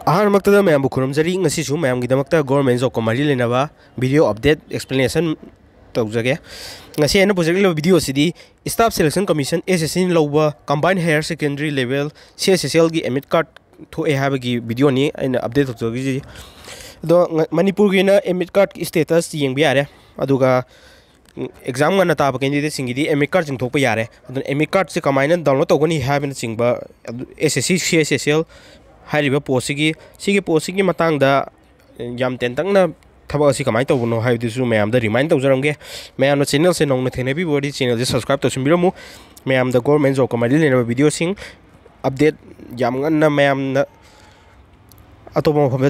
अहमक्तदा ma'am खुरमजरी ngasisu ma'am गिदमक्ता government job को मरी लेनबा वीडियो अपडेट एक्सप्लेनेशन तौजगे ngasi ana project le video sidi staff selection commission SSC lawba combined higher secondary level CHSL gi admit card tho e haba gi video ni aina update taujogi do Manipur gi na admit card status yeng bi yare aduga exam ngana taba candidate singi di admit card jing thokpa yare adun admit card se kamaina download togoni haba na singba SSC CHSL हाइरिबा पोस्टगी पोस्टगी मतंगदा याम टेंटंगना थबक असि कमाय तौबनो हाइदिसु मैम द रिमाइंड तौजरंगे मैम नो चैनल से नोंग थेनेबी बॉडी चैनल से सब्सक्राइब तौसिबिरमु मैम द गवर्नमेंट जॉब कमाई लेनबा वीडियो सिंग अपडेट याम गन्ना मैम न अतोबो मफम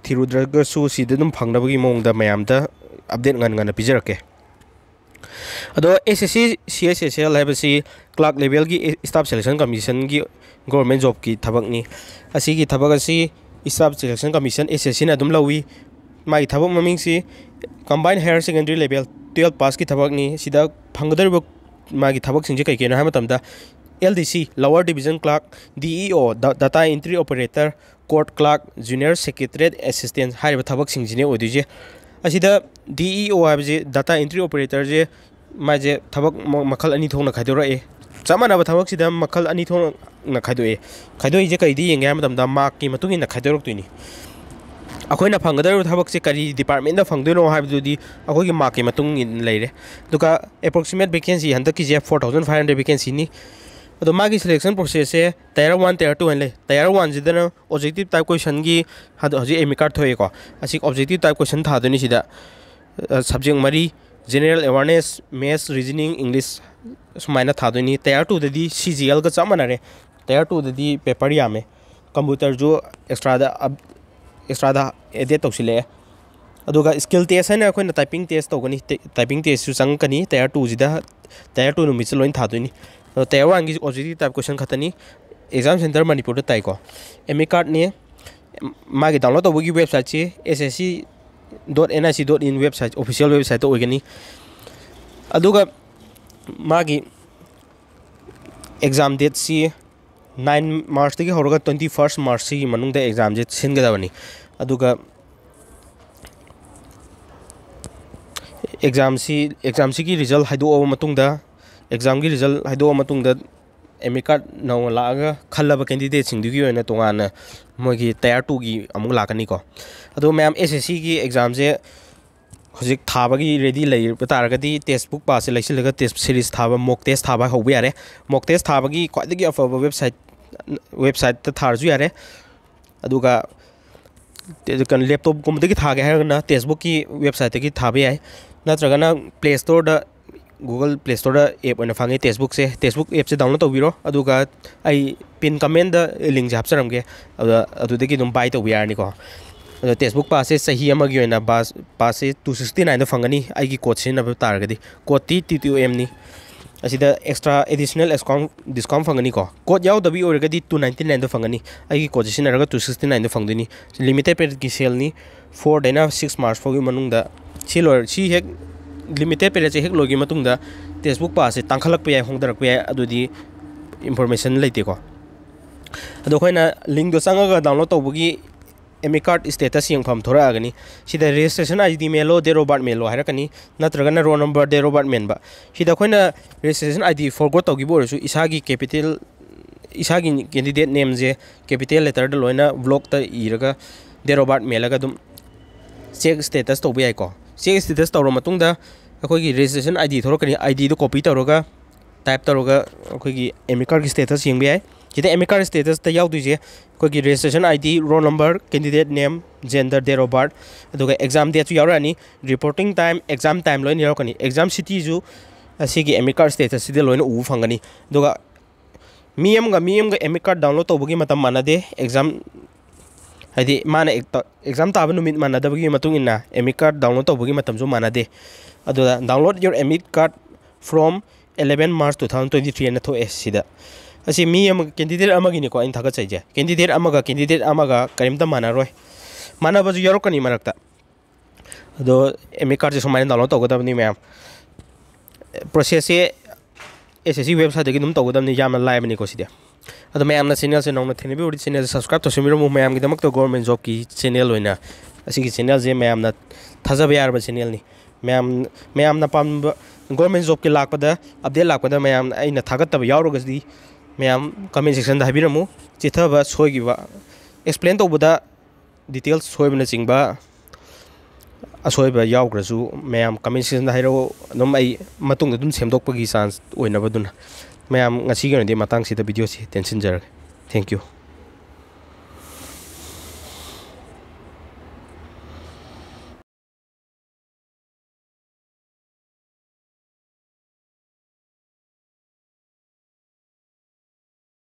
थिरुद्रगसु सिददुम फंगनबगी मोंगदा मैम द अपडेट गन पिजरके अदो SSC CHSL हाइबसी क्लार्क लेवल की स्टाफ सिलेक्शन कमीशन की गवर्नमेंट जॉब की थबकनी असी की थबक असी स्टाफ सिलेक्शन कमीशन SSC ने अदुम लवी माई थबक ममिंग सी combine higher secondary level 12 pass की थबकनी सिदा फंगदरब मागी थबक सिंजे कई केनो हामतमदा LDC lower division clerk DEO data entry operator court clerk junior secretariat assistant हाइब थबक सिंजिने ओदिजे असिदा DEO हाइबजे डाटा एंट्री ऑपरेटर जे माजे थबक मखल अनी थोंना खाइदोरए चमानब थबक सिदा मखल अनी थोंना खाइदोए जे कईदी येंगे हामतमदा मार्क की मतुंग इन खाइदोरक्तुनी अखोइना फंगदर थबक से करी डिपार्टमेंट दा फंगदोनो हाइबदुदी अखोइगी मार्क की मतुंग इन लेरे दुका एप्रोक्सीमेट वैकेंसी हंतक की जे 4500 वैकेंसी नि अदो मागी सिलेक्शन प्रोसेस से टायर 1 टायर 2 हनले टायर 1 जिदना ऑब्जेक्टिव टाइप क्वेश्चन की हजि एमी कार्ड थोए को असि ऑब्जेक्टिव टाइप क्वेश्चन थादोनी सिदा सब्जेक्ट मरी general awareness maths reasoning English सुमाइना थादोनी टायर 2 ददी CGL का चमनारे टायर 2 ददी पेपर यामे कंप्यूटर जो एक्स्ट्रा एडिट तौसिले अदुगा स्किल टेस्ट है अखोइना टाइपिंग टेस्ट तौगनी टाइपिंग टेस्ट सु संगकनी टायर 2 जिदा टायर 2 नुमिस लोइन थादोनी टायर 1 की ऑब्जेक्टिव टाइप क्वेश्चन खतनी एग्जाम सेंटर मणिपुर दा ताइको एमी कार्ड ने मागी डाउनलोड तौबगी वेबसाइट से ssc.nic.in वेबसाइट ऑफिशियल वेबसाइट ओइगनी अदुगा मागी एग्जाम डेट सी 9 मार्च तक होरगा 21 मार्च की मनुंग दा एग्जाम जे सिनगदाबनी अदुगा एग्जाम सी की रिजल्ट हाइदो मतुंग दा एग्जाम की रिजल्ट हाइदो मतुंग दा एमी कार्ड नौ लागा खल्लब कैंडिडेट सिंगदुगी ओइना तोंगाना मोगी टायर 2 की अमुक लाकनी को अदो मैम SSC की एग्जाम से हजिक थाबगी रेडी लई तारगदी टेस्ट बुक पास से लैसिलगा टेस्ट सीरीज थाबा मॉक टेस्ट थाबा होबे यारे मॉक टेस्ट थाबगी क्वाइदगी अफब वेबसाइट त थारजु यारे अदुगा कन लैपटॉप गुमदगी थागे हारगना टेस्ट बुक की वेबसाइट की थाबे याय नत्रगना प्ले स्टोर दा गूगल प्ले स्टोर एप ओइना फांगे टेस्टबुक एप से डाउनलोड तौबिरो अदुगा आई पिन कमेंट दा लिंक जे हापसरमगे अदुदगी दुम बाय तौबि यारनिको अदो टेस्टबुक पास से सही अमगी ओइना पास से 269 दा फंगनी आइगी कोड सिनब तारगदी कोड TTM नि असिदा एक्स्ट्रा एडिशनल डिस्काउंट फंगनी को कोड याव दबी ओरगदी 299 दा फंगनी आइगी कोड सिनरगा 269 दा फंगदनी लिमिटेड पीरियड की सेल नि 4 डेना 6 मार्च फोगी मनुंगदा सी हेक लिमिटेड पीरियड से हेक लोगी मतुंगदा टेस्टबुक पास से तांखलक पे होंदरक पे अदुदी इंफॉर्मेशन लेते को अदो खोइना लिंक दो संगा डाउनलोड तौबगी एमी कार्ड स्टेटस यंगफम थोरागनी सिदा रजिस्ट्रेशन ID मेलो डेरो बर्थ मेलो हारकनी नत्रगना रोल नंबर डेरो बर्थ मेनबा सिदा खोइना रजिस्ट्रेशन ID फॉरगॉट तौगिबो रसु इसागी कैपिटल इसागी कैंडिडेट नेम जे कैपिटल लेटर द लोइना ब्लॉक त इरगा डेरो बर्थ मेलगा दुम चेक स्टेटस तौबे आइको चेक स्टेटस तौरो मतुंगदा अखोगी रजिस्ट्रेशन ID थोरकनी ID दो कॉपी तौरगा टाइप तौरगा अखोगी एमी कार्ड की स्टेटस यंगबे आइ जिते एमी कार्ड स्टेटस त याउदुजे अखोगी registration ID roll number candidate name gender date of birth अदुगा एग्जाम डेट सु यावरानी रिपोर्टिंग टाइम एग्जाम टाइम लोइन यावकनी एग्जाम सिटी जु असिगी एमी कार्ड स्टेटस सिदे लोइन उ फंगनी अदुगा मियमगा एमी कार्ड डाउनलोड तौबगी मतम मानदे एग्जाम हाइदी माना एग्जाम ताब नुमित मानदबगी मतुंग इना एमी कार्ड डाउनलोड तौबगी मतम जो मानदे अदुदा डाउनलोड योर एमी कार्ड फ्रॉम 11 मार्च 2023 न थो सिदा असी मी कैंडिडेट अमगिनी को इन थागत चाहिए कैंडिडेट अमगा करीमता मानारोय मानबजु यारोकनी मरकता अदो एमी कार्ड से सुमाइन डाउनलोड तौगदबनी मैम प्रोसेस से SSC वेबसाइट की दुम तौगदबनी यामना लाइबनी को सिदा अदो मैम चैनल से नौना थेनेबी चैनल सब्सक्राइब तौसमीरमु मैम गिदमक गवर्नमेंट जॉब की चैनल होइना असिगी चैनल से मैम थाजब यारब चैनल नि मैम पाम गवर्नमेंट जॉब के लापदा अपडेट लापदा मैम अइना थागतब यावरगसदी मैम कमेंट सेक्शन दा हाबिरमु चिथब सोयगिबा एक्सप्लेन तौबदा डिटेल्स सोयबना चिंगबा असोयबा यावग्रसु मैम कमेंट सेक्शन दा हाइरो नम अइ मतुंग दुन सेमदोकपगी चांस ओइनबदुना ma'am ngasi gane de matang sida video si tension jar. Thank you.